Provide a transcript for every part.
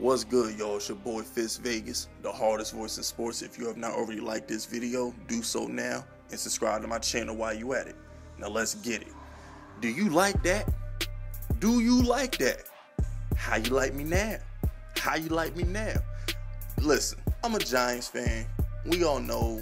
What's good, y'all? It's your boy Fisk Vegas, the hardest voice in sports. If you have not already liked this video, do so now and subscribe to my channel while you at it. Now let's get it. Do you like that? Do you like that? How you like me now? How you like me now? Listen, I'm a Giants fan. We all know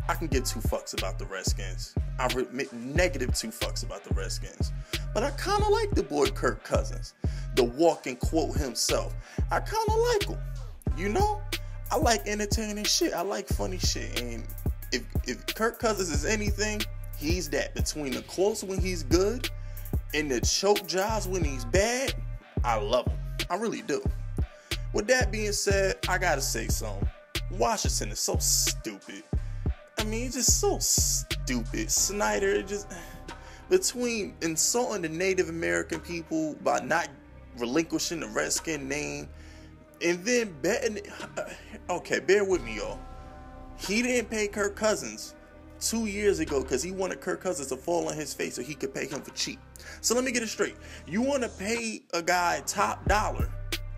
I can give two fucks about the Redskins. I admit negative two fucks about the Redskins. But I kind of like the boy Kirk Cousins, the walking quote himself. I kind of like him. You know, I like entertaining shit. I like funny shit. And if Kirk Cousins is anything, he's that. Between the quotes when he's good and the choke jobs when he's bad, I love him. I really do. With that being said, I gotta say something. Washington is so stupid. I mean, it's just so stupid. Snyder just, between insulting the Native American people by not relinquishing the Redskin name, and then betting, okay, bear with me, y'all. He didn't pay Kirk Cousins 2 years ago because he wanted Kirk Cousins to fall on his face so he could pay him for cheap. So let me get it straight. You want to pay a guy top dollar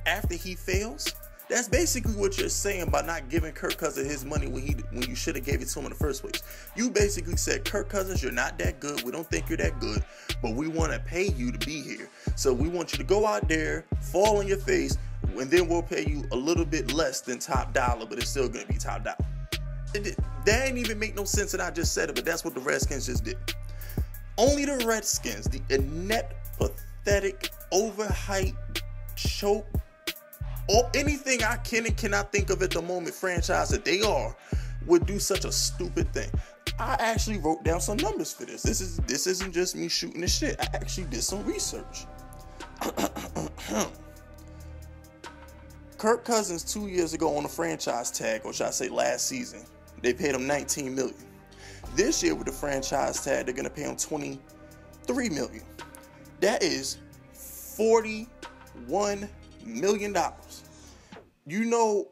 after he fails? That's basically what you're saying by not giving Kirk Cousins his money when you should have gave it to him in the first place. You basically said, Kirk Cousins, you're not that good. We don't think you're that good, but we want to pay you to be here. So we want you to go out there, fall on your face, and then we'll pay you a little bit less than top dollar, but it's still going to be top dollar. That ain't even make no sense, and I just said it, but that's what the Redskins just did. Only the Redskins, the inept, pathetic, overhyped, choke, or anything I can and cannot think of at the moment franchise that they are, would do such a stupid thing. I actually wrote down some numbers for this. This isn't just me shooting the shit. I actually did some research. Kirk Cousins 2 years ago on the franchise tag, or should I say last season, they paid him $19 million. This year with the franchise tag, they're gonna pay him $23 million. That is $41 million. You know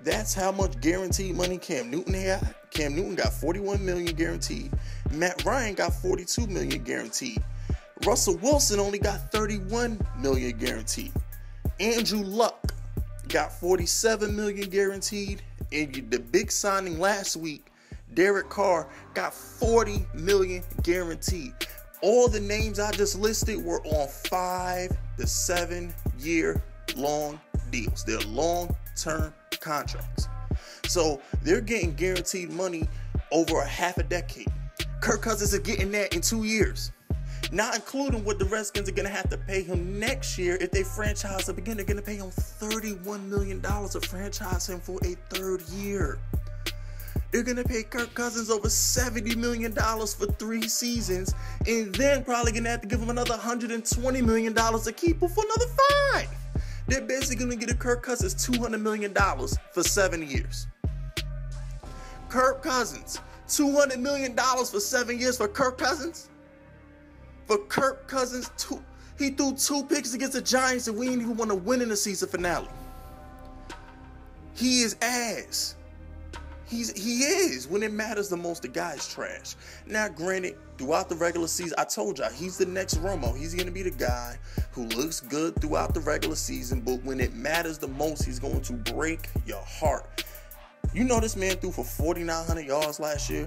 that's how much guaranteed money Cam Newton had. Cam Newton got $41 million guaranteed. Matt Ryan got $42 million guaranteed. Russell Wilson only got $31 million guaranteed. Andrew Luck got $47 million guaranteed. And the big signing last week, Derek Carr, got $40 million guaranteed. All the names I just listed were on 5 to 7 year long deals. They're long-term contracts. So they're getting guaranteed money over a half a decade. Kirk Cousins is getting that in 2 years. Not including what the Redskins are going to have to pay him next year if they franchise him again. They're going to pay him $31 million to franchise him for a third year. They're going to pay Kirk Cousins over $70 million for 3 seasons, and then probably going to have to give him another $120 million to keep him for another 5. They're basically going to get a Kirk Cousins $200 million for 7 years. Kirk Cousins, $200 million for 7 years for Kirk Cousins? For Kirk Cousins, he threw 2 picks against the Giants and we didn't even want to win in the season finale. He is ass. He is. When it matters the most, the guy's trash. Now, granted, throughout the regular season, I told y'all, he's the next Romo. He's going to be the guy who looks good throughout the regular season, but when it matters the most, he's going to break your heart. You know this man threw for 4,900 yards last year.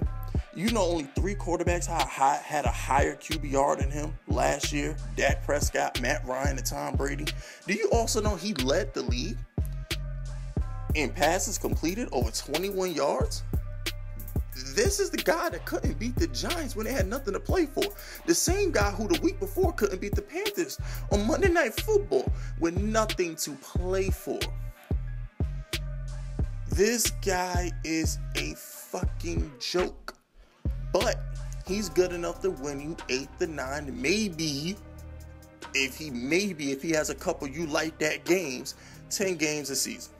You know only 3 quarterbacks had a higher QBR than him last year. Dak Prescott, Matt Ryan, and Tom Brady. Do you also know he led the league in passes completed over 21 yards? This is the guy that couldn't beat the Giants when they had nothing to play for. The same guy who the week before couldn't beat the Panthers on Monday Night Football with nothing to play for. This guy is a fucking joke. But he's good enough to win you 8 to 9, maybe if he has a couple you like that games, 10 games a season.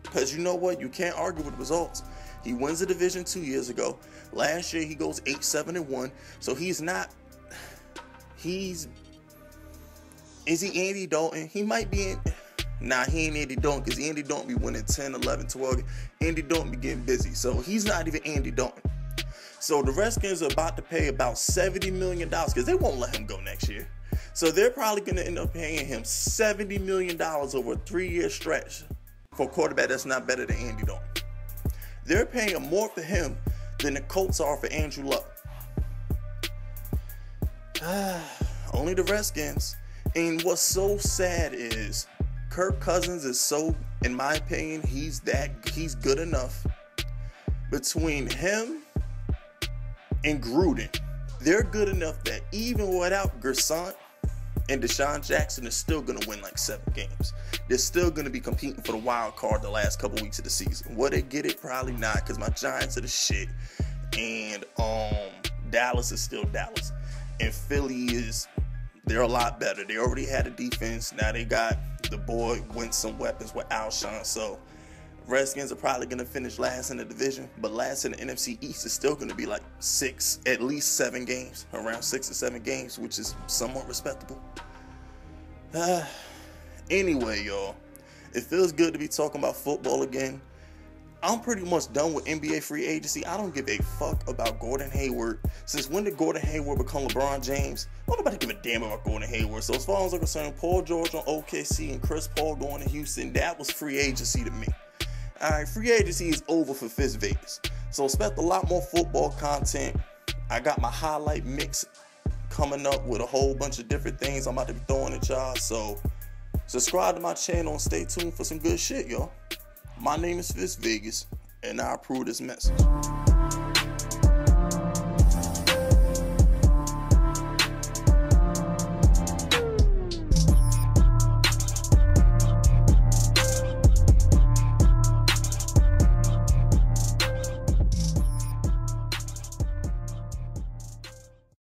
Because you know what? You can't argue with results. He wins the division 2 years ago. Last year he goes 8-7-1. So is he Andy Dalton? He might be Nah, he ain't Andy Dalton because Andy Dalton be winning 10, 11, 12. Andy Dalton be getting busy. So he's not even Andy Dalton. So the Redskins are about to pay about $70 million because they won't let him go next year. So they're probably going to end up paying him $70 million over a 3-year stretch for a quarterback that's not better than Andy Dalton. They're paying more for him than the Colts are for Andrew Luck. Only the Redskins. And what's so sad is Kirk Cousins is so, in my opinion, he's good enough. Between him and Gruden, they're good enough that even without Gerson and Deshaun Jackson, is still going to win like 7 games. They're still going to be competing for the wild card the last couple weeks of the season. Will they get it? Probably not, because my Giants are the shit. And Dallas is still Dallas. And Philly they're a lot better. They already had a defense. Now they got the boy with some weapons with Alshon. So Redskins are probably going to finish last in the division. But last in the NFC East is still going to be like at least 7 games. Around 6 or 7 games, which is somewhat respectable. Anyway, y'all. It feels good to be talking about football again. I'm pretty much done with NBA free agency. I don't give a fuck about Gordon Hayward. Since when did Gordon Hayward become LeBron James? Nobody give a damn about Gordon Hayward. So as far as I'm concerned, Paul George on OKC and Chris Paul going to Houston, that was free agency to me. Alright, free agency is over for Fisk Vegas. So expect a lot more football content. I got my highlight mix coming up with a whole bunch of different things I'm about to be throwing at y'all. So subscribe to my channel and stay tuned for some good shit, y'all. My name is Fisk Vegas, and I approve this message.